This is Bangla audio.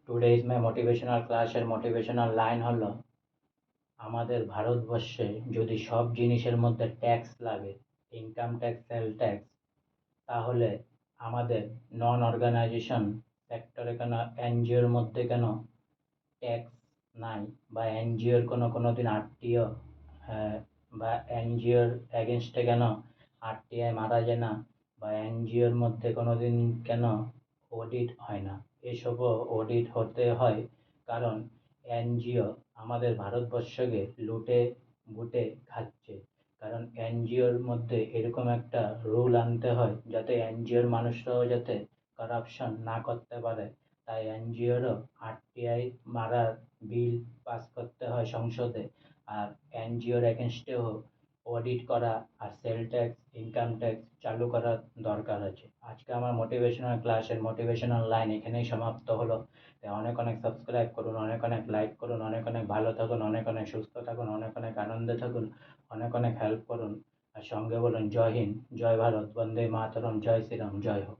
টুডে ইজ মাই মোটিভেশনাল ক্লাসের মোটিভেশনাল লাইন হলো, আমাদের ভারতবর্ষে যদি সব জিনিসের মধ্যে ট্যাক্স লাগে, ইনকাম ট্যাক্স, সেল ট্যাক্স, তাহলে আমাদের নন অর্গানাইজেশন সেক্টরে কেন, এনজিওর মধ্যে কেন ট্যাক্স নাই, বা এনজিওর কোনো দিন আরটিও বা এনজিওর এগেনস্টে কেন আরটিআই মারা যায় না, বা এনজিওর মধ্যে কোনো দিন কেন অডিট হয় না। এসবও অডিট হতে হয়, কারণ এনজিও আমাদের ভারতবর্ষকে লুটে বুটে খাচ্ছে। কারণ এনজিওর মধ্যে এরকম একটা রুল আনতে হয় যাতে এনজিওর মানুষরাও যাতে কারাপশন না করতে পারে, তাই এনজিওরও আরটিআই মারার বিল পাস করতে হয় সংসদে। আর এনজিওর এগেনস্টেও অডিট করা আর সেল ট্যাক্স, ইনকাম ট্যাক্স চালু করার দরকার আছে। আজকে আমার মোটিভেশনাল ক্লাসের মোটিভেশনাল লাইন এখানেই সমাপ্ত হলো। অনেক অনেক সাবস্ক্রাইব করুন, অনেক অনেক লাইক করুন, অনেক অনেক ভালো থাকুন, অনেক অনেক সুস্থ থাকুন, অনেক অনেক আনন্দে থাকুন, অনেক অনেক হেল্প করুন। আর সঙ্গে বলুন জয় হিন্দ, জয় ভারত, বন্দে মাতরম, জয় শ্রীরাম, জয় হোক।